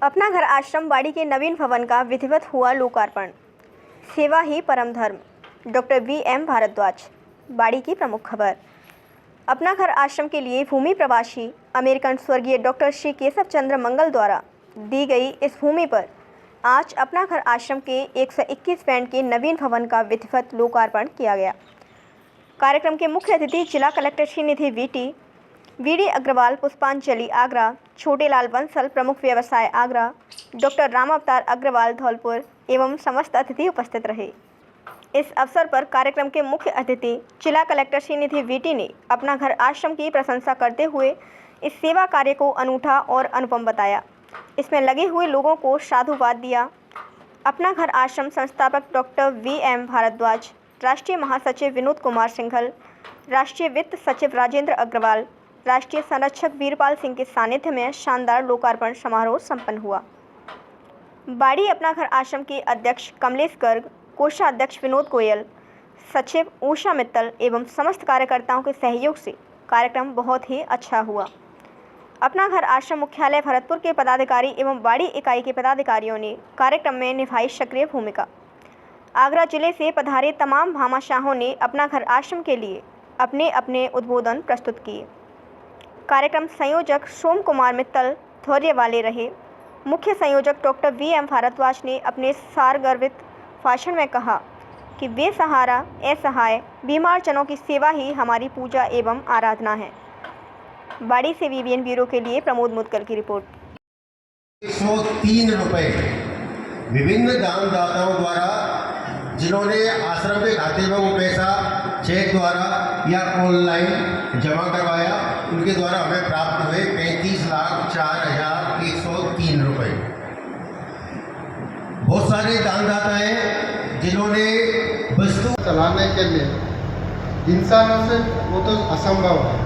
अपना घर आश्रम बाड़ी के नवीन भवन का विधिवत हुआ लोकार्पण। सेवा ही परम धर्म। डॉक्टर वी.एम. भारद्वाज। बाड़ी की प्रमुख खबर। अपना घर आश्रम के लिए भूमि प्रवासी अमेरिकन स्वर्गीय डॉक्टर श्री केशव चंद्र मंगल द्वारा दी गई इस भूमि पर आज अपना घर आश्रम के 121 बैंड के नवीन भवन का विधिवत लोकार्पण किया गया। कार्यक्रम के मुख्य अतिथि जिला कलेक्टर श्रीनिधि वी.डी. अग्रवाल, पुष्पांजलि आगरा, छोटे लाल बंसल प्रमुख व्यवसाय आगरा, डॉक्टर राम अवतार अग्रवाल धौलपुर एवं समस्त अतिथि उपस्थित रहे। इस अवसर पर कार्यक्रम के मुख्य अतिथि जिला कलेक्टर श्रीनिधि वी.डी. ने अपना घर आश्रम की प्रशंसा करते हुए इस सेवा कार्य को अनूठा और अनुपम बताया। इसमें लगे हुए लोगों को साधुवाद दिया। अपना घर आश्रम संस्थापक डॉक्टर वी.एम. भारद्वाज, राष्ट्रीय महासचिव विनोद कुमार सिंघल, राष्ट्रीय वित्त सचिव राजेंद्र अग्रवाल, राष्ट्रीय संरक्षक वीरपाल सिंह के सानिध्य में शानदार लोकार्पण समारोह संपन्न हुआ। बाड़ी अपना घर आश्रम के अध्यक्ष कमलेश गर्ग, कोषाध्यक्ष विनोद गोयल, सचिव उषा मित्तल एवं समस्त कार्यकर्ताओं के सहयोग से कार्यक्रम बहुत ही अच्छा हुआ। अपना घर आश्रम मुख्यालय भरतपुर के पदाधिकारी एवं बाड़ी इकाई के पदाधिकारियों ने कार्यक्रम में निभाई सक्रिय भूमिका। आगरा जिले से पधारे तमाम भामाशाहों ने अपना घर आश्रम के लिए अपने अपने उद्बोधन प्रस्तुत किए। कार्यक्रम संयोजक सोम कुमार मित्तल धैर्य वाले रहे। मुख्य संयोजक डॉक्टर वी.एम. भारद्वाज ने अपने सारगर्भित भाषण में कहा कि बेसहारा असहाय बीमार जनों की सेवा ही हमारी पूजा एवं आराधना है। बाड़ी से वीवीएन ब्यूरो के लिए प्रमोद मुदगल की रिपोर्ट। 103 रुपये विभिन्न दानदाताओं द्वारा, जिन्होंने आश्रम के खाते में वो पैसा चेक द्वारा या ऑनलाइन जमा करवाया, उनके द्वारा हमें प्राप्त हुए 35,04,103 रुपये। बहुत सारे दानदाता हैं जिन्होंने वस्तु चलाने के लिए इंसानों से वो तो असंभव है,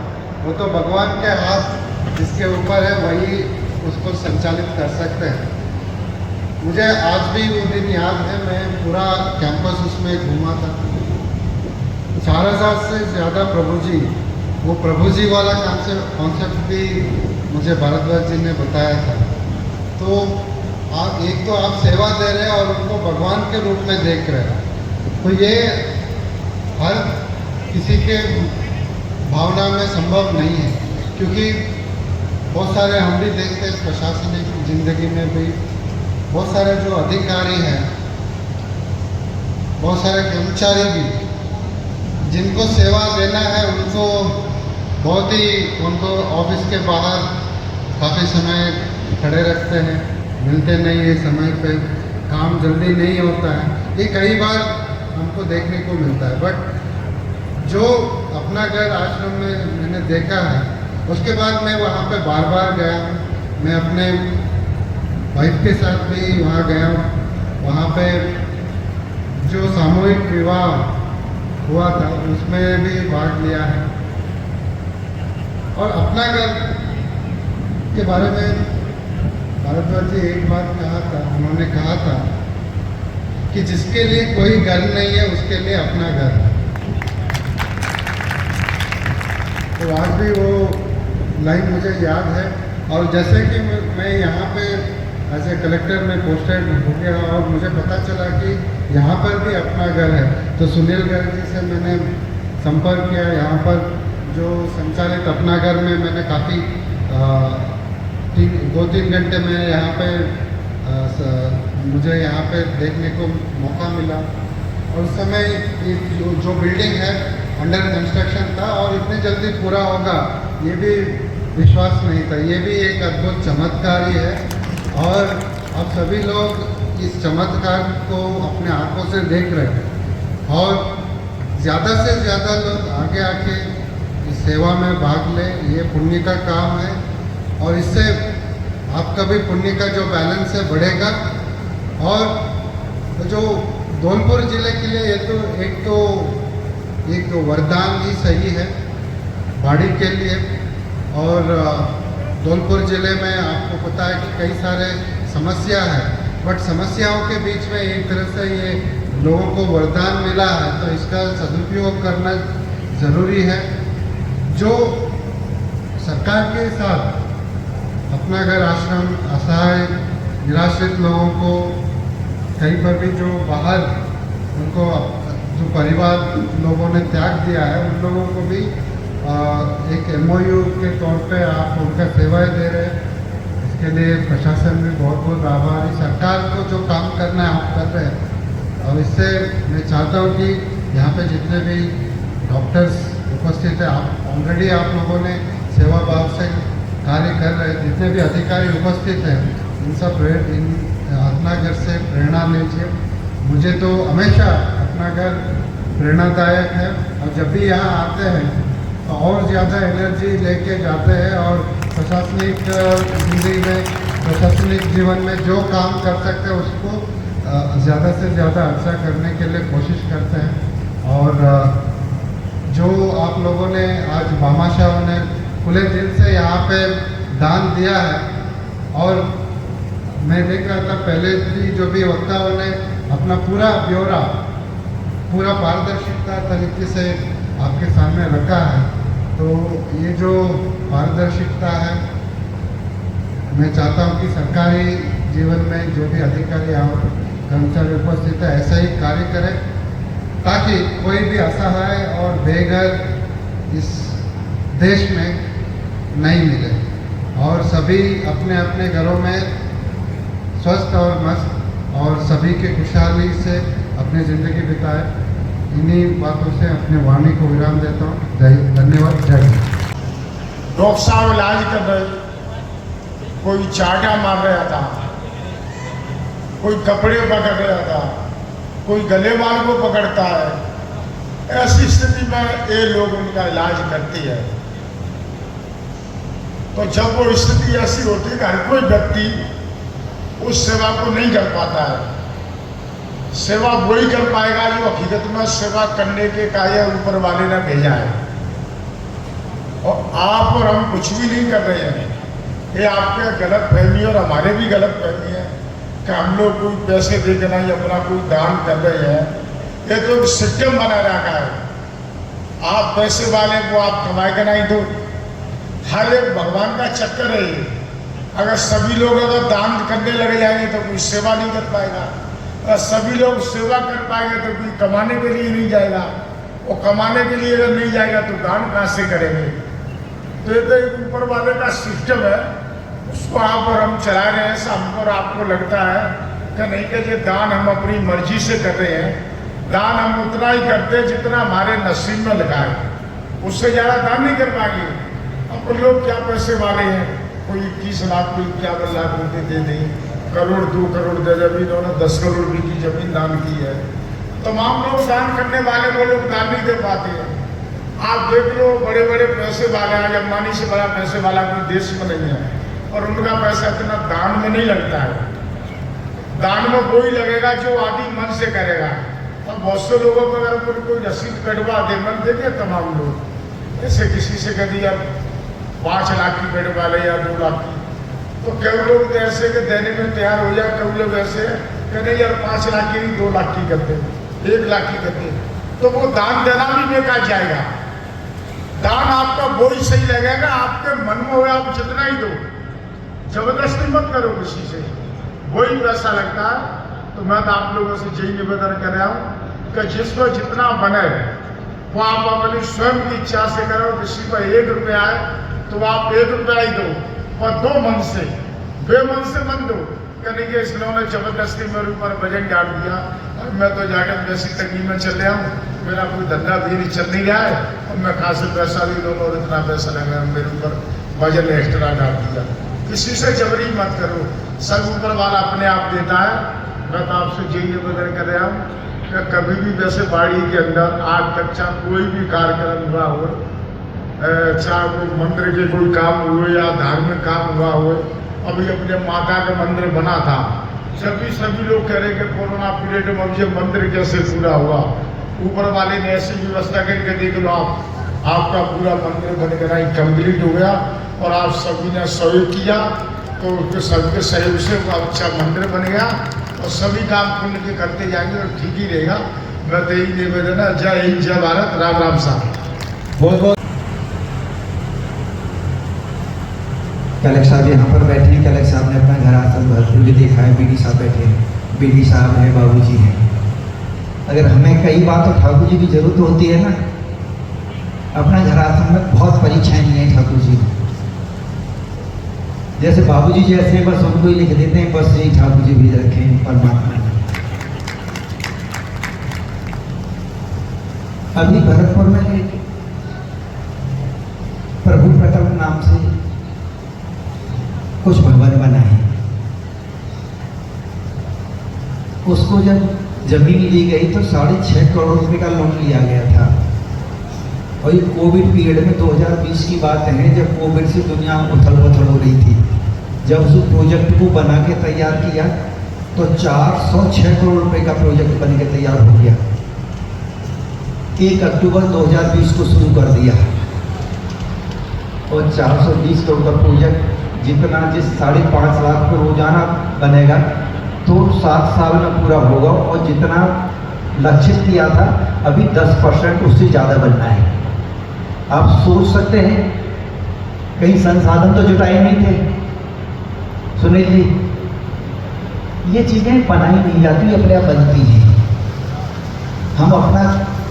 वो तो भगवान के हाथ जिसके ऊपर है वही उसको संचालित कर सकते हैं। मुझे आज भी वो दिन याद है, मैं पूरा कैंपस उसमें घूमा था। 4,000 से ज़्यादा वो प्रभु जी वाला कॉन्सेप्ट भी मुझे भारद्वाज जी ने बताया था। तो एक तो आप सेवा दे रहे हैं और उनको भगवान के रूप में देख रहे हैं, तो ये हर किसी के भावना में संभव नहीं है, क्योंकि बहुत सारे हम भी देखते हैं प्रशासनिक जिंदगी में भी बहुत सारे जो अधिकारी हैं, बहुत सारे कर्मचारी भी, जिनको सेवा देना है उनको ऑफिस के बाहर काफ़ी समय खड़े रखते हैं, मिलते नहीं है समय पे, काम जल्दी नहीं होता है। ये कई बार हमको देखने को मिलता है। बट जो अपना घर आश्रम में मैंने देखा है, उसके बाद मैं वहाँ पे बार बार गया। मैं अपने वाइफ के साथ भी वहाँ गया। वहाँ पे जो सामूहिक विवाह हुआ था उसमें भी भाग लिया है। और अपना घर के बारे में भारद्वाज जी एक बात कहा था, उन्होंने कहा था कि जिसके लिए कोई घर नहीं है उसके लिए अपना घर। तो आज भी वो लाइन मुझे याद है। और जैसे कि मैं यहाँ पे एज ए कलेक्टर में पोस्टेड हो गया और मुझे पता चला कि यहाँ पर भी अपना घर है, तो सुनील गर्ग जी से मैंने संपर्क किया। यहाँ पर जो संचालित अपना घर में मैंने काफ़ी 2-3 घंटे में यहाँ पे मुझे यहाँ पे देखने को मौका मिला। और उस समय जो बिल्डिंग है अंडर कंस्ट्रक्शन था और इतनी जल्दी पूरा होगा ये भी विश्वास नहीं था। ये भी एक अद्भुत चमत्कार ही है और अब सभी लोग इस चमत्कार को अपने आंखों से देख रहे हैं और ज़्यादा से ज़्यादा लोग आगे आके इस सेवा में भाग लें। ये पुण्य का काम है और इससे आपका भी पुण्य का जो बैलेंस है बढ़ेगा। और जो धौलपुर ज़िले के लिए ये तो एक तो वरदान ही सही है बाड़ी के लिए। और धौलपुर ज़िले में आपको पता है कि कई सारे समस्या है, बट समस्याओं के बीच में एक तरह से ये लोगों को वरदान मिला है, तो इसका सदुपयोग करना ज़रूरी है। जो सरकार के साथ अपना घर आश्रम असहाय निराश्रित लोगों को कहीं पर भी जो बाहर उनको जो परिवार लोगों ने त्याग दिया है उन लोगों को भी एक MOU के तौर पे आप उनका सेवाएं दे रहे हैं। इसके लिए प्रशासन भी बहुत बहुत आभारी। सरकार को जो काम करना है आप कर रहे हैं और इससे मैं चाहता हूँ कि यहाँ पे जितने भी डॉक्टर्स उपस्थित है, आप ऑलरेडी आप लोगों ने सेवा भाव से कार्य कर रहे हैं। जितने भी अधिकारी उपस्थित हैं इन सब अपना घर से प्रेरणा लीजिए। मुझे तो हमेशा अपना घर प्रेरणादायक है और जब भी यहाँ आते हैं तो और ज़्यादा एनर्जी लेके जाते हैं और प्रशासनिक जिंदगी में, प्रशासनिक जीवन में जो काम कर सकते हैं उसको ज़्यादा से ज़्यादा अच्छा करने के लिए कोशिश करते हैं। और जो आप लोगों ने आज भामाशाहों ने खुले दिल से यहाँ पे दान दिया है और मैं देख रहा था पहले भी जो भी वक्ताओं ने अपना पूरा ब्यौरा पूरा पारदर्शिता तरीके से आपके सामने रखा है। तो ये जो पारदर्शिता है मैं चाहता हूँ कि सरकारी जीवन में जो भी अधिकारी और कर्मचारी उपस्थित है ऐसा ही कार्य करें ताकि कोई भी असहाय और बेघर इस देश में नहीं मिले और सभी अपने अपने घरों में स्वस्थ और मस्त और सभी के खुशहाली से अपनी ज़िंदगी बिताए। इन्हीं बातों से अपने वाणी को विराम देता हूँ। धन्यवाद। जय हिंद। डॉक्टर साहब इलाज कर रहे, कोई चाटा मार रहा था, कोई कपड़े पकड़ रहा था, कोई गले वाल को पकड़ता है। ऐसी स्थिति में ये लोग उनका इलाज करते हैं। तो जब वो स्थिति ऐसी होती है कि हर कोई व्यक्ति उस सेवा को नहीं कर पाता है। सेवा वही कर पाएगा जो हकीकत में सेवा करने के कार्य ऊपर वाले ने भेजा है। और आप और हम कुछ भी नहीं कर रहे हैं। ये आपके गलत फहमी और हमारे भी गलत फहमी है कि हम लोग कोई पैसे दे के नहीं अपना कोई दान कर रहे हैं। ये तो सिस्टम बना रखा है। आप पैसे वाले को आप कमाए के नहीं दो। हर एक भगवान का चक्कर है ये। अगर सभी लोग अगर दान करने लगे जाएंगे तो कोई सेवा नहीं कर पाएगा। अगर सभी लोग सेवा कर पाएंगे तो कोई कमाने के लिए नहीं जाएगा। और कमाने के लिए अगर नहीं जाएगा तो दान कहाँ से करेंगे। तो ये तो एक ऊपर वाले का सिस्टम है, उसको आप और हम चला रहे हैं। हमको और आपको लगता है कि नहीं कि ये दान हम अपनी मर्जी से कर रहे हैं। दान हम उतना ही करते हैं जितना हमारे नसीब में लगा है, उससे ज़्यादा दान नहीं कर पाएंगे। अब लोग क्या पैसे वाले हैं, कोई 21 लाख कोई 51 लाख रुपये दे दें, करोड़ 2 करोड़ दे दे। अभी इन्होंने 10 करोड़ रुपये की जमीन दान की है। तमाम लोग दान करने वाले वो लोग दान नहीं दे पाते हैं। आप देख लो बड़े बड़े पैसे वाले हैं, अंबानी से बड़ा पैसे वाला कोई देश में नहीं है और उनका पैसा इतना दान में नहीं लगता है। दान में वही लगेगा जो आदि मन से करेगा। और बहुत से लोगों को अगर कोई रसीद कटवा दे, मन देते तमाम लोग, ऐसे किसी से कह दिया 5 लाख की कटवा ले या 2 लाख की, तो कई लोग ऐसे के देने में तैयार हो जाए। कई लोग ऐसे कहते यार 5 लाख की नहीं 2 लाख की करते, 1 लाख की करते, तो वो दान देना भी बेकार जाएगा। दान आपका वो ही सही लगेगा, आपके मन में हो आप जितना ही दो, जबरदस्ती मत करो किसी से, वही पैसा लगता है। तो मैं तो आप लोगों से यही निवेदन कर रहा हूँ कि जिसको जितना बने वो आप अपनी स्वयं की इच्छा से करो। किसी को 1 रुपया आए तो आप 1 रुपया ही दो, पर 2 मन से, बेमन से मत दो। कहने के इसलिए जबरदस्ती मेरे ऊपर वजन डाल दिया और मैं तो जाकर वैसी तंगी में चल रहा हूँ, मेरा कोई धंधा भी नहीं चल नहीं रहा है और मैं कहाँ से पैसा भी दूँगा और इतना पैसा लगा मेरे ऊपर वजन एक्स्ट्रा डाल दिया। किसी से जबरी मत करो, सब ऊपर वाला अपने आप देता है। मैं तो आपसे यही निवेदन कर रहा हूँ कि कभी भी वैसे बाड़ी के अंदर आज तक चाहे कोई भी कार्यक्रम हुआ हो, चाहे कोई मंदिर के कोई काम हुए या धार्मिक काम हुआ हो, अभी अपने माता का मंदिर बना था, जब भी सभी लोग कह रहे कि कोरोना पीरियड में अब ये मंदिर कैसे पूरा हुआ, ऊपर वाले ने ऐसी व्यवस्था करके देख लो आपका पूरा मंदिर बनकर ही कंप्लीट हो गया और आप सभी ने सहयोग किया तो सबके सहयोग से अच्छा मंदिर बन गया और सभी काम खुल के करते जाएंगे और ठीक ही रहेगा। मैं तो यही निवेदन है। जय हिंद, जय भारत, राम राम साहब। बहुत बहुत कलेक्टर साहब यहाँ पर बैठी। कलेक्टर साहब ने अपना घर आसन भरतपुर भी देखा है, बीडी साहब बैठे हैं, बीडी साहब हैं, बाबूजी हैं। अगर हमें कई बार तो ठाकुर जी की जरूरत होती है ना, अपना घर आश्रम में बहुत परीक्षाएं दी हैं ठाकुर जी। जैसे बाबूजी जैसे बस उनको ही लिख देते हैं, बस यही ठाकुर जी भी रखें परमात्मा। अभी भरतपुर में एक प्रभु प्रकल्प नाम से कुछ भवन बना है। उसको जब जमीन ली गई तो 6.5 करोड़ रुपए का लोन लिया गया था। और ये कोविड पीरियड में 2020 की बात है, जब कोविड से दुनिया उथल पुथल हो रही थी। जब उस प्रोजेक्ट को बना के तैयार किया तो 406 करोड़ रुपए का प्रोजेक्ट बन के तैयार हो गया। 1 अक्टूबर 2020 को शुरू कर दिया और 420 करोड़ का प्रोजेक्ट जितना जिस 5.5 लाख पर रोजाना बनेगा तो 7 साल में पूरा होगा। और जितना लक्षित किया था अभी 10% उससे ज़्यादा बनना है। आप सोच सकते हैं, कहीं संसाधन तो जुटाए नहीं थे। सुनील जी, ये चीज़ें बनाई नहीं जाती, अपने आप बनती हैं। हम अपना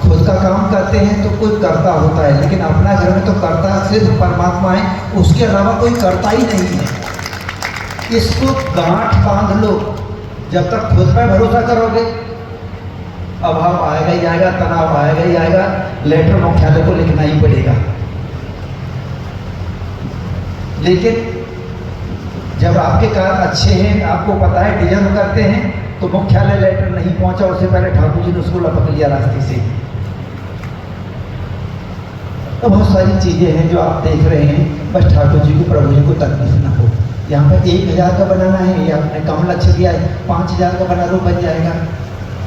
खुद का काम करते हैं तो कोई करता होता है, लेकिन अपना घर में तो करता सिर्फ परमात्मा है, उसके अलावा कोई करता ही नहीं है। इसको गांठ बांध लो। जब तक खुद पर भरोसा करोगे, अभाव आएगा ही आएगा, तनाव आएगा ही आएगा, लेटर मुख्यालय को लिखना ही पड़ेगा। लेकिन जब आपके कार्य अच्छे हैं, आपको पता है, डिजर्व करते हैं, तो मुख्यालय लेटर नहीं पहुंचा, उससे पहले ठाकुर जी ने उसको लपक लिया रास्ते से। तो बहुत सारी चीज़ें हैं जो आप देख रहे हैं, बस ठाकुर जी को, प्रभु जी को तकलीफ ना हो। यहाँ पर 1000 का बनाना है, या आपने कम लक्ष्य दिया है, 5000 का बना लो, बन जाएगा।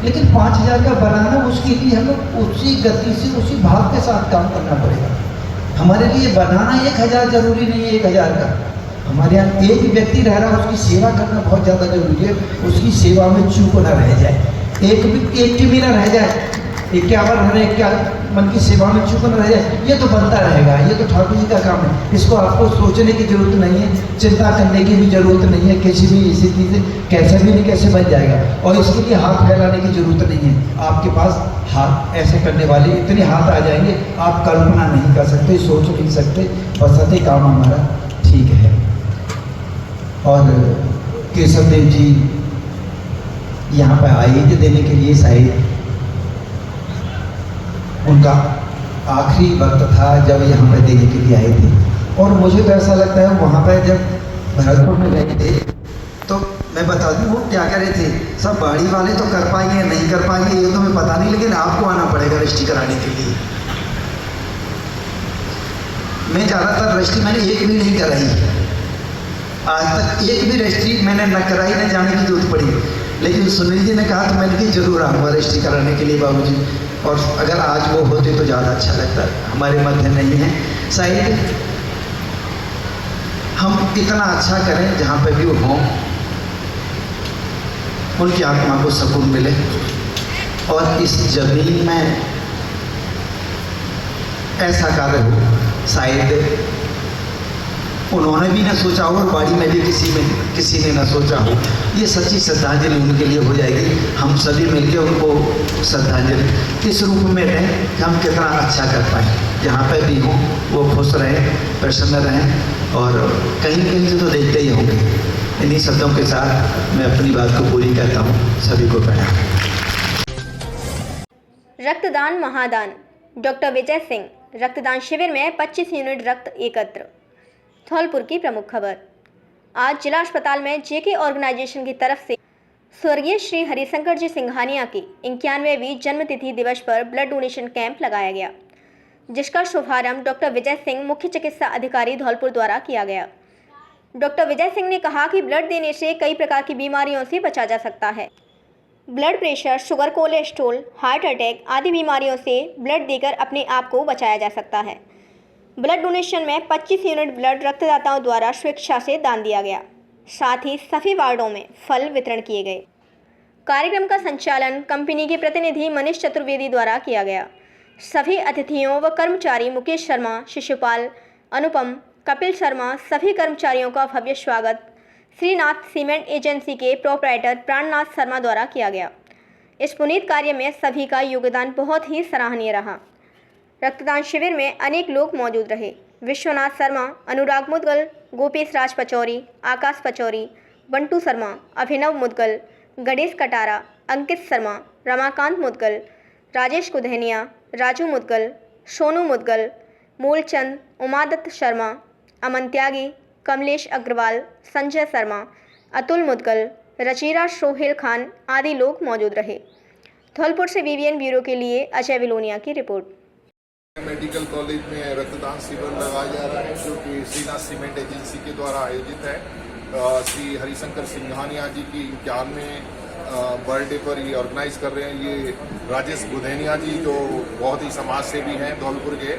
लेकिन 5000 का बनाना, उसके लिए हमें उसी गति से, उसी भाव के साथ काम करना पड़ेगा। हमारे लिए बनाना 1000 जरूरी नहीं है। 1000 का हमारे यहाँ एक व्यक्ति रह रहा है, उसकी सेवा करना बहुत ज़्यादा जरूरी है। उसकी सेवा में चूक ना रह जाए, एक भी ना रह जाए, 51 रहे, क्या मन की सेवा में चूक न रह जाए, ये तो बनता रहेगा। ये तो ठाकुर जी का काम है। इसको आपको सोचने की जरूरत नहीं है, चिंता करने की भी जरूरत नहीं है। किसी भी स्थिति से कैसे भी नहीं कैसे बन जाएगा, और इसके लिए हाथ फैलाने की जरूरत नहीं है। आपके पास हाथ ऐसे करने वाले इतने हाथ आ जाएंगे, आप कल्पना नहीं कर सकते, सोच नहीं सकते। बसते काम हमारा ठीक है। और केशव देव जी यहाँ पर आए थे देने के लिए, शायद उनका आखिरी वक्त था जब यहाँ पर देने के लिए आए थे। और मुझे तो ऐसा लगता है, वहाँ पर जब भरतपुर में गए थे तो मैं बता दूँ वो क्या कर रहे थे। सब बाड़ी वाले तो कर पाएंगे नहीं कर पाएंगे ये तो हमें पता नहीं, लेकिन आपको आना पड़ेगा रजिस्ट्री कराने के लिए। मैं ज़्यादातर रजिस्ट्री मैंने एक भी नहीं कराई, आज तक एक भी रजिस्ट्री मैंने न कराई, न जाने की जरूरत पड़ी। लेकिन सुनील जी ने कहा तो मैंने कहा जरूर आऊँगा रजिस्ट्री कराने के लिए बाबूजी। और अगर आज वो होते तो ज़्यादा अच्छा लगता। हमारे मध्य नहीं है, शायद हम इतना अच्छा करें जहाँ पे भी वो हों, उनकी आत्मा को सुकून मिले। और इस जमीन में ऐसा कार्य हो, शायद उन्होंने भी ना सोचा हो और बाड़ी में भी किसी ने ना सोचा हो। ये सच्ची श्रद्धांजलि उनके लिए हो जाएगी। हम सभी मिलकर उनको श्रद्धांजलि इस रूप में दें कि हम कितना अच्छा कर पाए। जहाँ पर भी हों वो खुश रहें, प्रसन्न रहें, और कहीं कहीं से तो देखते ही होंगे। इन्हीं शब्दों के साथ मैं अपनी बात को पूरी करता हूँ। सभी को प्रणाम। रक्तदान महादान। डॉक्टर विजय सिंह रक्तदान शिविर में 25 यूनिट रक्त एकत्र। धौलपुर की प्रमुख खबर। आज जिला अस्पताल में जेके ऑर्गेनाइजेशन की तरफ से स्वर्गीय श्री हरिशंकर जी सिंघानिया की 91वीं जन्मतिथि दिवस पर ब्लड डोनेशन कैंप लगाया गया, जिसका शुभारंभ डॉक्टर विजय सिंह मुख्य चिकित्सा अधिकारी धौलपुर द्वारा किया गया। डॉक्टर विजय सिंह ने कहा कि ब्लड देने से कई प्रकार की बीमारियों से बचा जा सकता है। Blood pressure, sugar, cholesterol, heart attack आदि बीमारियों से ब्लड देकर अपने आप को बचाया जा सकता है। ब्लड डोनेशन में 25 यूनिट ब्लड रक्तदाताओं द्वारा स्वेच्छा से दान दिया गया। साथ ही सभी वार्डों में फल वितरण किए गए। कार्यक्रम का संचालन कंपनी के प्रतिनिधि मनीष चतुर्वेदी द्वारा किया गया। सभी अतिथियों व कर्मचारी मुकेश शर्मा, शिशुपाल, अनुपम, कपिल शर्मा, सभी कर्मचारियों का भव्य स्वागत श्रीनाथ सीमेंट एजेंसी के प्रोपराइटर प्राणनाथ शर्मा द्वारा किया गया। इस पुनीत कार्य में सभी का योगदान बहुत ही सराहनीय रहा। रक्तदान शिविर में अनेक लोग मौजूद रहे। विश्वनाथ शर्मा, अनुराग मुदगल, गोपेश राज पचौरी, आकाश पचौरी, बंटू शर्मा, अभिनव मुदगल, गणेश कटारा, अंकित शर्मा, रमाकांत मुदगल, राजेश कुधनिया, राजू मुदगल, सोनू मुदगल, मूलचंद, उमादत्त शर्मा, अमन त्यागी, कमलेश अग्रवाल, संजय शर्मा, अतुल मुदगल, रचीरा सोहेल खान आदि लोग मौजूद रहे। धौलपुर से BBN ब्यूरो के लिए अजय विलोनिया की रिपोर्ट। मेडिकल कॉलेज में रक्तदान शिविर लगाया जा रहा है जो कि श्रीनाथ सीमेंट एजेंसी के द्वारा आयोजित है। श्री हरिशंकर सिंघानिया जी की 51वें बर्थडे पर ये ऑर्गेनाइज कर रहे हैं। ये राजेश गुधेनिया जी जो बहुत ही समाज सेवी हैं धौलपुर के,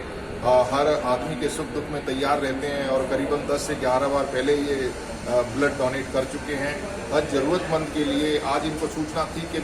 हर आदमी के सुख दुख में तैयार रहते हैं और करीबन 10 से 11 बार पहले ये ब्लड डोनेट कर चुके हैं। हर जरूरतमंद के लिए आज इनको सूचना थी कि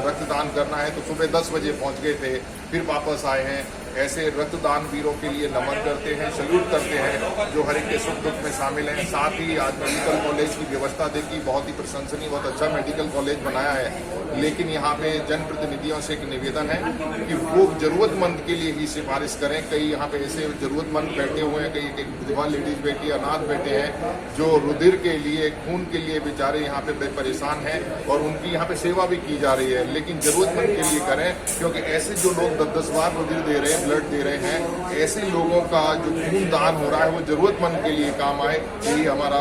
रक्तदान करना है तो सुबह 10 बजे पहुंच गए थे, फिर वापस आए हैं। ऐसे रक्तदान वीरों के लिए नमन करते हैं, सल्यूट करते हैं जो हर एक के सुख दुख में शामिल हैं। साथ ही आज मेडिकल कॉलेज की व्यवस्था देखी, बहुत ही प्रशंसनीय, बहुत अच्छा मेडिकल कॉलेज बनाया है। लेकिन यहाँ पे जनप्रतिनिधियों से एक निवेदन है कि वो जरूरतमंद के लिए ही सिफारिश करें। कई यहाँ पे ऐसे जरूरतमंद बैठे हुए हैं, कई विधवा लेडीज बैठी, अनाथ बैठे हैं जो रुधिर के लिए, खून के लिए बेचारे यहाँ पे परेशान हैं और उनकी यहाँ पे सेवा भी की जा रही है। लेकिन जरूरतमंद के लिए करें, क्योंकि ऐसे जो लोग 10-10 बार रुधिर दे रहे हैं, ब्लड दे रहे हैं, ऐसे लोगों का जो खून दान हो रहा है वो जरूरतमंद के लिए काम आए, यही हमारा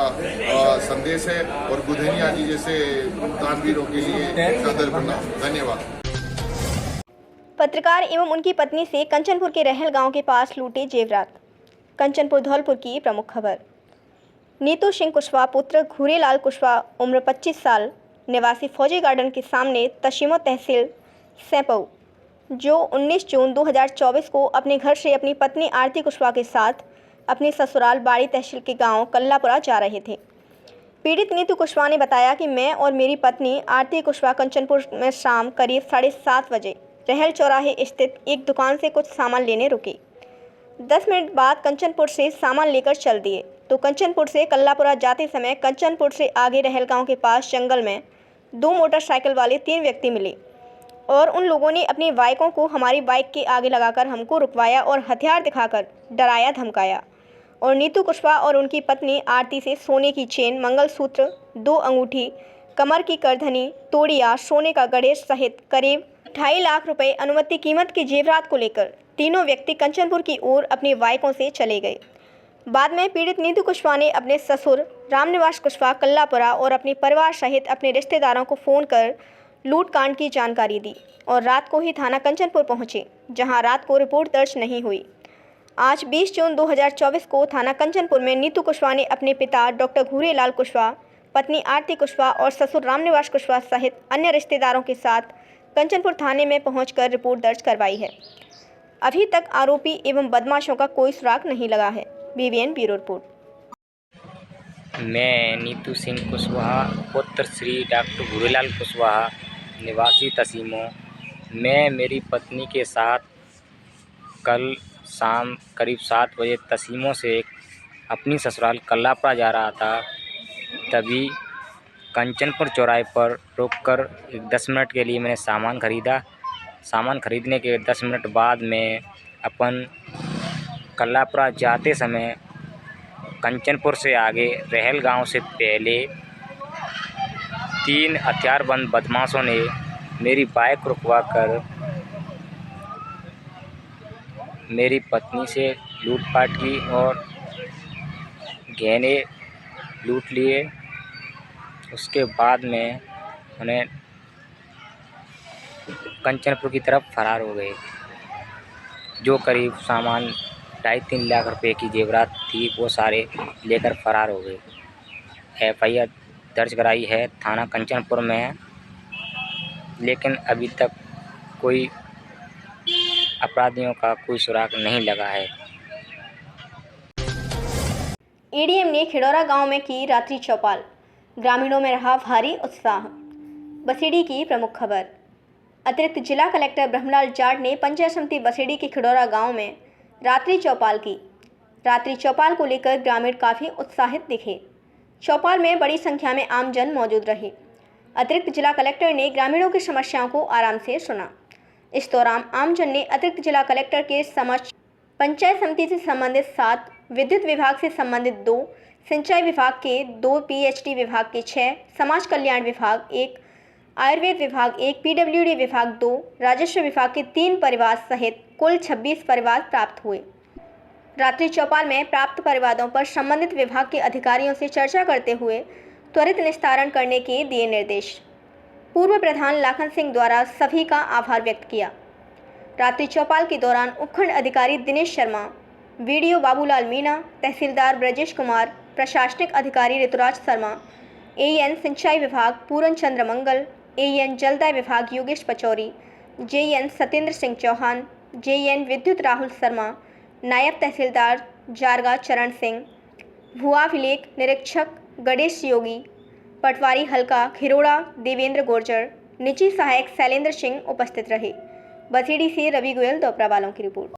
संदेश है। और गुधेनिया जी जैसे दानवीरों के लिए कदर करना। धन्यवाद। पत्रकार एवं उनकी पत्नी से कंचनपुर के रहल गांव के पास लूटे जेवरात। कंचनपुर धौलपुर की प्रमुख खबर। नीतू सिंह कुशवाहा पुत्र घूरेलाल कुशवाहा उम्र 25 साल, निवासी फौजी गार्डन के सामने तशीमो तहसील सैपऊ, जो 19 जून 2024 को अपने घर से अपनी पत्नी आरती कुशवाहा के साथ अपने ससुराल बाड़ी तहसील के गांव कल्लापुरा जा रहे थे। पीड़ित नीतू कुशवाहा ने बताया कि मैं और मेरी पत्नी आरती कुशवाहा कंचनपुर में शाम करीब 7:30 बजे रहल चौराहे स्थित एक दुकान से कुछ सामान लेने रुके। 10 मिनट बाद कंचनपुर से सामान लेकर चल दिए तो कंचनपुर से कल्लापुरा जाते समय कंचनपुर से आगे रहल गांव के पास जंगल में 2 मोटरसाइकिल वाले 3 व्यक्ति मिले और उन लोगों ने अपनी बाइकों को हमारी बाइक के आगे लगाकर हमको रुकवाया और हथियार दिखाकर डराया धमकाया और नीतू कुशवाहा और उनकी पत्नी आरती से सोने की चेन, मंगलसूत्र, 2 अंगूठी, कमर की करधनी, तोड़िया, सोने का गणेश सहित करीब 2.5 लाख रुपए अनुमति कीमत के जेवरात को लेकर तीनों व्यक्ति कंचनपुर की ओर अपनी बाइकों से चले गए। बाद में पीड़ित नीतू कुशवाहा ने अपने ससुर रामनिवास कुशवाहा कल्लापुरा और अपने परिवार सहित अपने रिश्तेदारों को फ़ोन कर लूटकांड की जानकारी दी और रात को ही थाना कंचनपुर पहुंचे, जहां रात को रिपोर्ट दर्ज नहीं हुई। आज 20 जून 2024 को थाना कंचनपुर में नीतू कुशवाहा ने अपने पिता डॉक्टर घूरेलाल कुशवाहा, पत्नी आरती कुशवाहा और ससुर रामनिवास कुशवाहा सहित अन्य रिश्तेदारों के साथ कंचनपुर थाने में पहुंचकर रिपोर्ट दर्ज करवाई है। अभी तक आरोपी एवं बदमाशों का कोई सुराग नहीं लगा है। BBN bureau report. मैं नीतू सिंह कुशवाहा पुत्र श्री डॉक्टर घूरेलाल कुशवाहा निवासी तसीमो, मैं मेरी पत्नी के साथ कल शाम करीब 7 बजे तसीमो से अपनी ससुराल कल्लापुरा जा रहा था। तभी कंचनपुर चौराहे पर रोककर 10 मिनट के लिए मैंने सामान ख़रीदा। सामान खरीदने के 10 मिनट बाद मैं अपन कल्लापुरा जाते समय कंचनपुर से आगे रहल गांव से पहले 3 हथियारबंद बदमाशों ने मेरी बाइक रुकवाकर मेरी पत्नी से लूटपाट की और गहने लूट लिए। उसके बाद में उन्हें कंचनपुर की तरफ फरार हो गए, जो करीब सामान 2.5-3 लाख रुपए की जेवरात थी वो सारे लेकर फरार हो गए। FIR दर्ज कराई है थाना कंचनपुर में, लेकिन अभी तक कोई अपराधियों का कोई सुराग नहीं लगा है। ADM ने खिड़ौरा गांव में की रात्रि चौपाल, ग्रामीणों में रहा भारी उत्साह। बसेड़ी की प्रमुख खबर। अतिरिक्त जिला कलेक्टर ब्रह्मलाल जाट ने पंचायत समिति बसेड़ी के खिड़ौरा गांव में रात्रि चौपाल की। रात्रि चौपाल को लेकर ग्रामीण काफ़ी उत्साहित दिखे। चौपाल में बड़ी संख्या में आमजन मौजूद रहे। अतिरिक्त जिला कलेक्टर ने ग्रामीणों की समस्याओं को आराम से सुना। इस दौरान आमजन ने अतिरिक्त जिला कलेक्टर के समक्ष पंचायत समिति से संबंधित 7, विद्युत विभाग से संबंधित 2, सिंचाई विभाग के 2, पीएचडी विभाग के 6, समाज कल्याण विभाग 1, आयुर्वेद विभाग 1, पीडब्ल्यूडी विभाग 2, राजस्व विभाग के 3 परिवाद सहित कुल 26 परिवाद प्राप्त हुए। रात्रि चौपाल में प्राप्त परिवादों पर संबंधित विभाग के अधिकारियों से चर्चा करते हुए त्वरित निस्तारण करने के दिए निर्देश। पूर्व प्रधान लाखन सिंह द्वारा सभी का आभार व्यक्त किया। रात्रि चौपाल के दौरान उपखंड अधिकारी दिनेश शर्मा, वीडियो बाबूलाल मीणा, तहसीलदार ब्रजेश कुमार, प्रशासनिक अधिकारी ऋतुराज शर्मा, एएन सिंचाई विभाग पूरन चंद्र मंगल, एएन जलदाय विभाग योगेश पचौरी, जेएन सत्येंद्र सिंह चौहान, जेएन विद्युत राहुल शर्मा, नायब तहसीलदार जारगा चरण सिंह, भुआ अभिलेख निरीक्षक गणेश योगी, पटवारी हल्का खिरोड़ा देवेंद्र गुर्जर, निजी सहायक शैलेंद्र सिंह उपस्थित रहे। बसीडी से रवि गोयल, दोपरा वालों की रिपोर्ट।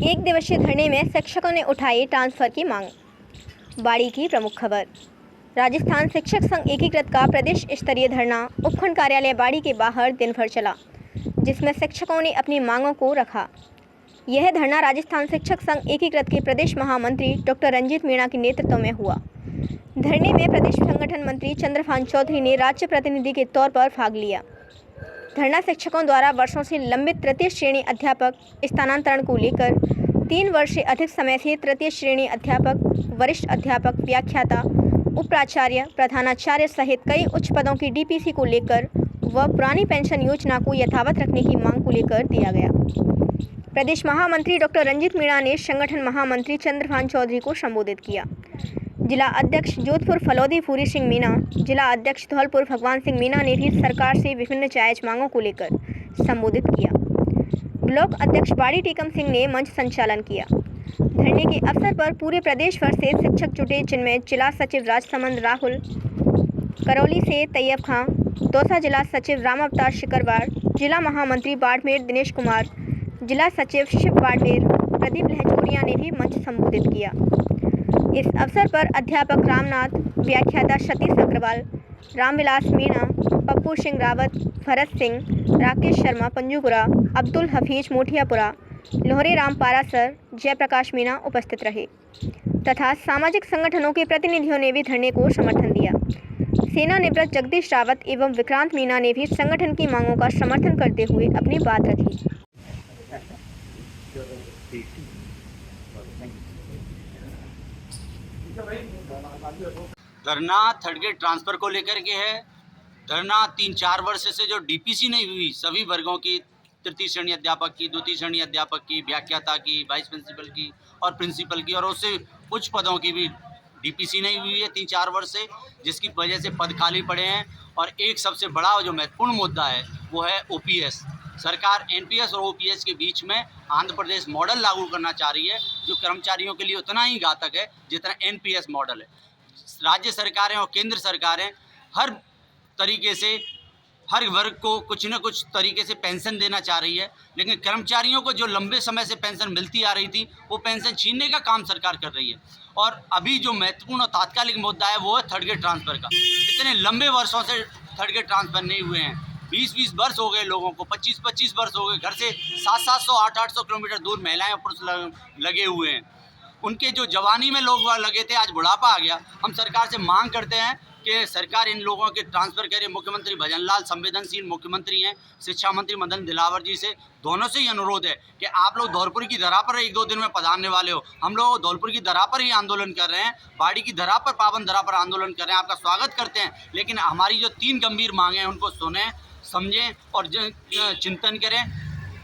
एक दिवसीय धरने में शिक्षकों ने उठाई ट्रांसफर की मांग। बाड़ी की प्रमुख खबर। राजस्थान शिक्षक संघ एकीकृत का प्रदेश स्तरीय धरना उपखंड कार्यालय बाड़ी के बाहर दिन भर चला, जिसमें शिक्षकों ने अपनी मांगों को रखा। यह धरना राजस्थान शिक्षक संघ एकीकृत के प्रदेश महामंत्री डॉक्टर रंजीत मीणा के नेतृत्व में हुआ। धरने में प्रदेश संगठन मंत्री चंद्रभान चौधरी ने राज्य प्रतिनिधि के तौर पर भाग लिया। धरना शिक्षकों द्वारा वर्षों से लंबित तृतीय श्रेणी अध्यापक स्थानांतरण को लेकर 3 वर्ष से अधिक समय से तृतीय श्रेणी अध्यापक, वरिष्ठ अध्यापक, व्याख्याता, उप प्राचार्य, प्रधानाचार्य सहित कई उच्च पदों की डीपीसी को लेकर व पुरानी पेंशन योजना को यथावत रखने की मांग को लेकर दिया गया। प्रदेश महामंत्री डॉक्टर रंजीत मीणा ने संगठन महामंत्री चंद्रभान चौधरी को संबोधित किया। जिला अध्यक्ष जोधपुर फलौदी फूरी सिंह मीणा, जिला अध्यक्ष धौलपुर भगवान सिंह मीणा ने भी सरकार से विभिन्न जायज मांगों को लेकर संबोधित किया। ब्लॉक अध्यक्ष बाड़ी टीकम सिंह ने मंच संचालन किया। धरने के अवसर पर पूरे प्रदेश भर से शिक्षक जुटे, जिनमें जिला सचिव राजसमंद राहुल, करौली से तैयब खां, दौसा जिला सचिव राम अवतार शिकरवार, जिला महामंत्री बाड़मेर दिनेश कुमार, जिला सचिव शिव बाड़मेर प्रदीप लहचोरिया ने भी मंच संबोधित किया। इस अवसर पर अध्यापक रामनाथ, व्याख्याता सतीश अग्रवाल, रामविलास मीणा, पप्पू सिंह रावत, भरत सिंह, राकेश शर्मा पंजूपुरा, अब्दुल हफीज मोठियापुरा, लोहरे राम पारासर, जयप्रकाश मीणा उपस्थित रहे तथा सामाजिक संगठनों के प्रतिनिधियों ने भी धरने को समर्थन दिया। सेना निवृत्त जगदीश रावत एवं विक्रांत मीणा ने भी संगठन की मांगों का समर्थन करते हुए अपनी बात रखी। धरना थर्ड ग्रेड ट्रांसफर को लेकर के है। धरना 3-4 वर्ष से जो डीपीसी नहीं हुई सभी वर्गों की, तृतीय श्रेणी अध्यापक की, द्वितीय श्रेणी अध्यापक की, व्याख्याता की, वाइस प्रिंसिपल की और प्रिंसिपल की, और उससे उच्च पदों की भी डीपीसी नहीं हुई है 3-4 वर्ष से, जिसकी वजह से पद खाली पड़े हैं। और एक सबसे बड़ा जो महत्वपूर्ण मुद्दा है वो है ओपीएस। सरकार एनपीएस और ओपीएस के बीच में आंध्र प्रदेश मॉडल लागू करना चाह रही है, जो कर्मचारियों के लिए उतना ही घातक है जितना एनपीएस मॉडल है। राज्य सरकारें और केंद्र सरकारें हर तरीके से हर वर्ग को कुछ न कुछ तरीके से पेंशन देना चाह रही है, लेकिन कर्मचारियों को जो लंबे समय से पेंशन मिलती आ रही थी वो पेंशन छीनने का काम सरकार कर रही है। और अभी जो महत्वपूर्ण और तात्कालिक मुद्दा है वो है थर्ड ग्रेड ट्रांसफ़र का। इतने लंबे वर्षों से थर्ड ग्रेड ट्रांसफ़र नहीं हुए हैं, 20-20 वर्ष हो गए लोगों को, 25-25 वर्ष हो गए, घर से 700-700 800 किलोमीटर दूर महिलाएं और पुरुष लगे हुए हैं। उनके जो जवानी में लोग लगे थे, आज बुढ़ापा आ गया। हम सरकार से मांग करते हैं कि सरकार इन लोगों के ट्रांसफ़र करे। मुख्यमंत्री भजनलाल संवेदनशील मुख्यमंत्री हैं, शिक्षा मंत्री मदन दिलावर जी से दोनों से ही अनुरोध है कि आप लोग धौलपुर की धरा पर 1-2 दिन में पधारने वाले हो। हम लोग धौलपुर की धरा पर ही आंदोलन कर रहे हैं, बाड़ी की धरा पर, पावन धरा पर आंदोलन कर रहे हैं। आपका स्वागत करते हैं, लेकिन हमारी जो 3 गंभीर मांगे हैं उनको सुने, समझें और चिंतन करें।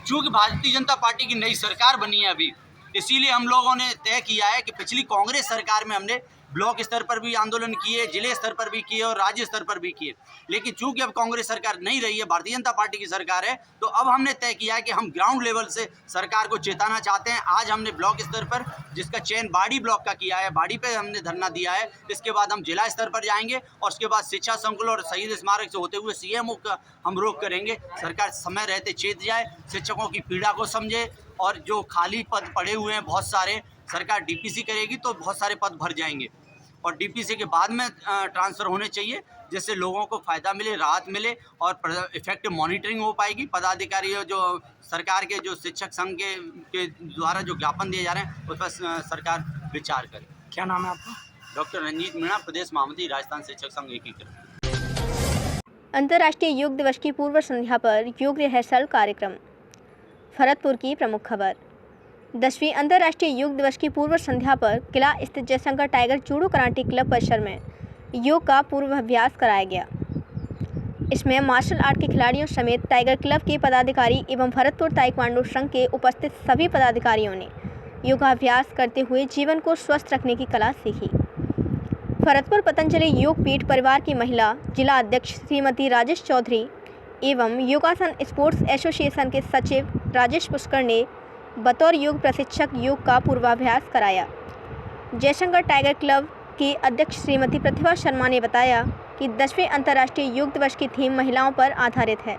चूँकि भारतीय जनता पार्टी की नई सरकार बनी है अभी, इसीलिए हम लोगों ने तय किया है कि पिछली कांग्रेस सरकार में हमने ब्लॉक स्तर पर भी आंदोलन किए, जिले स्तर पर भी किए और राज्य स्तर पर भी किए। लेकिन चूंकि अब कांग्रेस सरकार नहीं रही है, भारतीय जनता पार्टी की सरकार है, तो अब हमने तय किया है कि हम ग्राउंड लेवल से सरकार को चेताना चाहते हैं। आज हमने ब्लॉक स्तर पर, जिसका चयन बाड़ी ब्लॉक का किया है, बाड़ी पे हमने धरना दिया है। इसके बाद हम जिला स्तर पर जाएंगे और उसके बाद शिक्षा संकुल और शहीद स्मारक से होते हुए सीएमओ का हम रोक करेंगे। सरकार समय रहते चेत जाए, शिक्षकों की पीड़ा को समझे और जो खाली पद पड़े हुए हैं बहुत सारे, सरकार डीपीसी करेगी तो बहुत सारे पद भर जाएंगे और डीपीसी के बाद में ट्रांसफ़र होने चाहिए, जिससे लोगों को फ़ायदा मिले, राहत मिले और इफेक्टिव मॉनिटरिंग हो पाएगी। पदाधिकारी जो सरकार के जो शिक्षक संघ के द्वारा जो ज्ञापन दिए जा रहे हैं उस पर सरकार विचार करे। क्या नाम है आपका? डॉक्टर रंजीत मीणा, प्रदेश महामंत्री, राजस्थान शिक्षक संघ एकीकरण। अंतर्राष्ट्रीय योग दिवस की पूर्व संध्या पर योग रिहर्सल कार्यक्रम। भरतपुर की प्रमुख खबर। 10वीं अंतर्राष्ट्रीय योग दिवस की पूर्व संध्या पर किला स्थित Jaishankar tiger judo karate club परिसर में योग का पूर्वाभ्यास कराया गया। इसमें मार्शल आर्ट के खिलाड़ियों समेत टाइगर क्लब के पदाधिकारी एवं भरतपुर ताइक्वांडो संघ के उपस्थित सभी पदाधिकारियों ने योगाभ्यास करते हुए जीवन को स्वस्थ रखने की कला सीखी। भरतपुर पतंजलि योग पीठ परिवार की महिला जिला अध्यक्ष श्रीमती राजेश चौधरी एवं योगासन स्पोर्ट्स एसोसिएशन के सचिव राजेश पुष्कर ने बतौर योग प्रशिक्षक योग का पूर्वाभ्यास कराया। जयशंकर टाइगर क्लब की अध्यक्ष श्रीमती प्रतिभा शर्मा ने बताया कि 10वें अंतर्राष्ट्रीय योग दिवस की थीम महिलाओं पर आधारित है।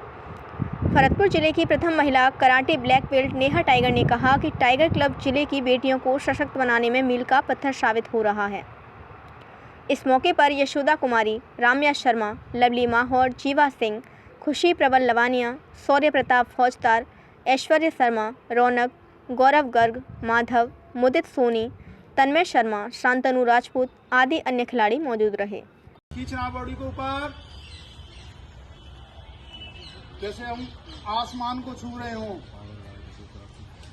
भरतपुर जिले की प्रथम महिला karate black belt Neha tiger ने कहा कि टाइगर क्लब जिले की बेटियों को सशक्त बनाने में मील का पत्थर साबित हो रहा है। इस मौके पर यशोदा कुमारी, राम्या शर्मा, लवली माहौर, जीवा सिंह, खुशी प्रबल लवानिया, शौर्य प्रताप फौजदार, ऐश्वर्य शर्मा, रौनक, गौरव गर्ग, माधव, मुदित सोनी, तन्मय शर्मा, शांतनु राजपूत आदि अन्य खिलाड़ी मौजूद रहे। खींचना बॉडी को ऊपर, जैसे हम आसमान को छू रहे हों।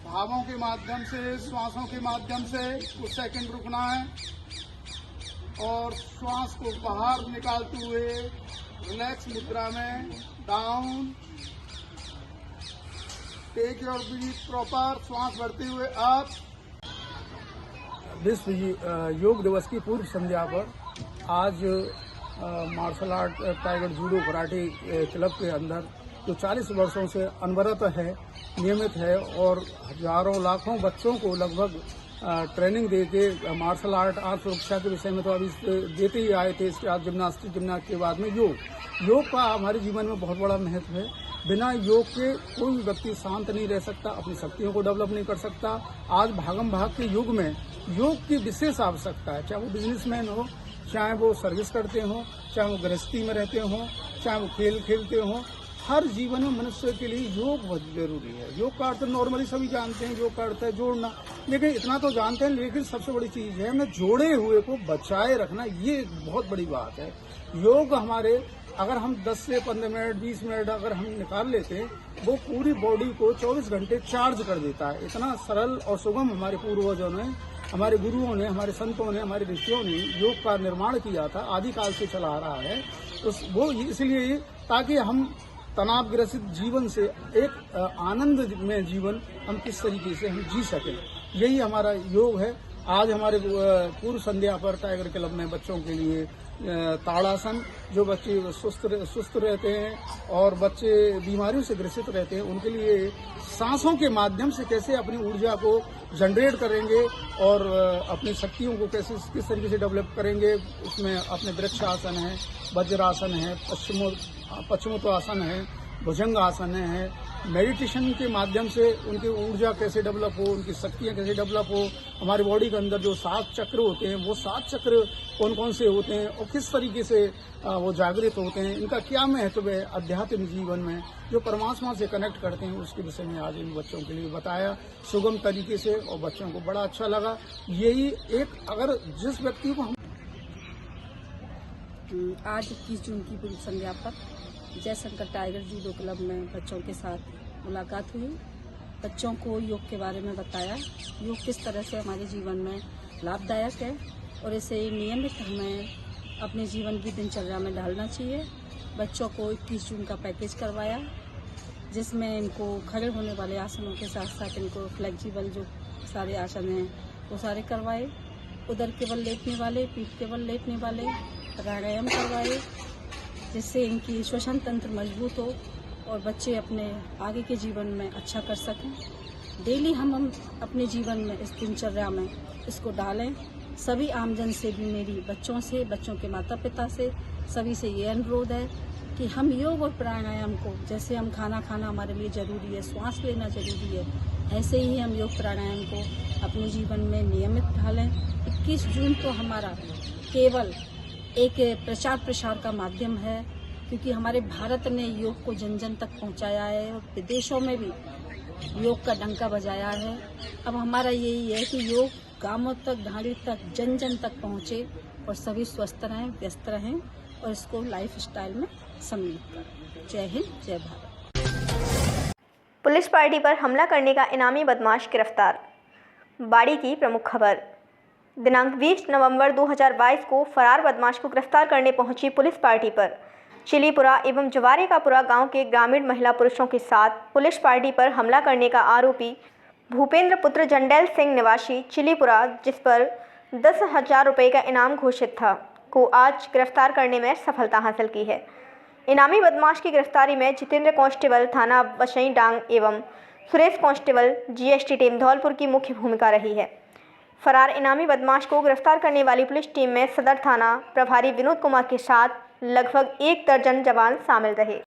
भावों के माध्यम से, श्वासों के माध्यम से कुछ सेकंड रुकना है और श्वास को बाहर निकालते हुए रिलैक्स मुद्रा में down, take your breath proper, श्वास भरते हुए अप। विश्व योग दिवस की पूर्व संध्या पर आज martial art tiger judo karate club के अंदर जो 40 वर्षों से अनवरत है, नियमित है और हजारों लाखों बच्चों को लगभग ट्रेनिंग दे के मार्शल आर्ट सुरक्षा के विषय में तो अभी देते ही आए थे। इसके बाद जिम्नास्टिक के बाद में योग का हमारे जीवन में बहुत बड़ा महत्व है। बिना योग के कोई भी व्यक्ति शांत नहीं रह सकता, अपनी शक्तियों को डेवलप नहीं कर सकता। आज भागम भाग के युग में योग की विशेष आवश्यकता है, चाहे वो बिजनेसमैन हो, चाहे वो सर्विस करते हो, चाहे वो गृहस्थी में रहते हो, चाहे वो खेल खेलते हो। हर जीवन में मनुष्य के लिए योग बहुत जरूरी है। योग का अर्थ नॉर्मली सभी जानते हैं, योग का अर्थ है जोड़ना, लेकिन इतना तो जानते हैं, लेकिन सबसे बड़ी चीज है हमें जोड़े हुए को बचाए रखना। ये एक बहुत बड़ी बात है। योग हमारे, अगर हम 10 से 15 मिनट 20 मिनट अगर हम निकाल लेते हैं, वो पूरी बॉडी को 24 घंटे चार्ज कर देता है। इतना सरल और सुगम हमारे पूर्वजों ने, हमारे गुरुओं ने, हमारे संतों ने, हमारे ऋषियों ने योग का निर्माण किया था, आदिकाल से चला आ रहा है। तो वो इसलिए ताकि हम तनावग्रसित जीवन से एक आनंद में जीवन हम किस तरीके से हम जी सकें, यही हमारा योग है। आज हमारे पूर्व संध्या पर टाइगर क्लब में बच्चों के लिए ताड़ासन, जो बच्चे सुस्त रहते हैं और बच्चे बीमारियों से ग्रसित रहते हैं, उनके लिए सांसों के माध्यम से कैसे अपनी ऊर्जा को जनरेट करेंगे और अपनी शक्तियों को कैसे किस तरीके से डेवलप करेंगे। उसमें अपने वृक्षासन है, वज्रासन है, पश्चिमोत्तासन है, भुजंग आसन है। मेडिटेशन के माध्यम से उनकी ऊर्जा कैसे डेवलप हो, उनकी शक्तियाँ कैसे डेवलप हो। हमारी बॉडी के अंदर जो 7 चक्र होते हैं, वो 7 चक्र कौन कौन से होते हैं और किस तरीके से वो जागृत होते हैं, इनका क्या महत्व है आध्यात्मिक जीवन में, जो परमात्मा से कनेक्ट करते हैं, उसके विषय में आज इन बच्चों के लिए बताया सुगम तरीके से और बच्चों को बड़ा अच्छा लगा। यही एक, अगर जिस व्यक्ति को हम आज 21 जून की पूर्व संध्या पर जयशंकर टाइगर जूडो क्लब में बच्चों के साथ मुलाकात हुई। बच्चों को योग के बारे में बताया, योग किस तरह से हमारे जीवन में लाभदायक है और इसे नियमित हमें अपने जीवन की दिनचर्या में डालना चाहिए। बच्चों को 21 जून का पैकेज करवाया, जिसमें इनको खड़े होने वाले आसनों के साथ साथ इनको फ्लेक्सिबल जो सारे आसन हैं वो सारे करवाए उधर केवल लेटने वाले, पीठ केवल लेटने वाले, प्राणायाम करवाए जिससे इनकी श्वसन तंत्र मजबूत हो और बच्चे अपने आगे के जीवन में अच्छा कर सकें। डेली हम अपने जीवन में इस दिनचर्या में इसको डालें। सभी आमजन से भी, मेरी बच्चों से, बच्चों के माता पिता से, सभी से ये अनुरोध है कि हम योग और प्राणायाम को, जैसे हम खाना हमारे लिए ज़रूरी है, श्वास लेना ज़रूरी है, ऐसे ही हम योग प्राणायाम को अपने जीवन में नियमित ढालें। 21 जून तो हमारा केवल एक प्रचार प्रसार का माध्यम है, क्योंकि हमारे भारत ने योग को जन जन तक पहुंचाया है और विदेशों में भी योग का डंका बजाया है। अब हमारा यही है कि योग गांवों तक, ढाणी तक, जन जन तक पहुंचे और सभी स्वस्थ रहें, व्यस्त रहें और इसको लाइफ स्टाइल में सम्मिलित करें। जय हिंद, जय भारत। पुलिस पार्टी पर हमला करने का इनामी बदमाश गिरफ्तार। बाड़ी की प्रमुख खबर। दिनांक 20 नवंबर 2022 को फरार बदमाश को गिरफ्तार करने पहुंची पुलिस पार्टी पर चिलीपुरा एवं जवारेकापुरा गांव के ग्रामीण महिला पुरुषों के साथ पुलिस पार्टी पर हमला करने का आरोपी भूपेंद्र पुत्र जंडेल सिंह निवासी चिलीपुरा, जिस पर 10,000 रुपये का इनाम घोषित था, को आज गिरफ्तार करने में सफलता हासिल की है। इनामी बदमाश की गिरफ्तारी में जितेंद्र कांस्टेबल थाना बसई डांग एवं Suresh constable GST team Dholpur की मुख्य भूमिका रही है। फरार इनामी बदमाश को गिरफ्तार करने वाली पुलिस टीम में सदर थाना प्रभारी विनोद कुमार के साथ लगभग 1 दर्जन जवान शामिल रहे।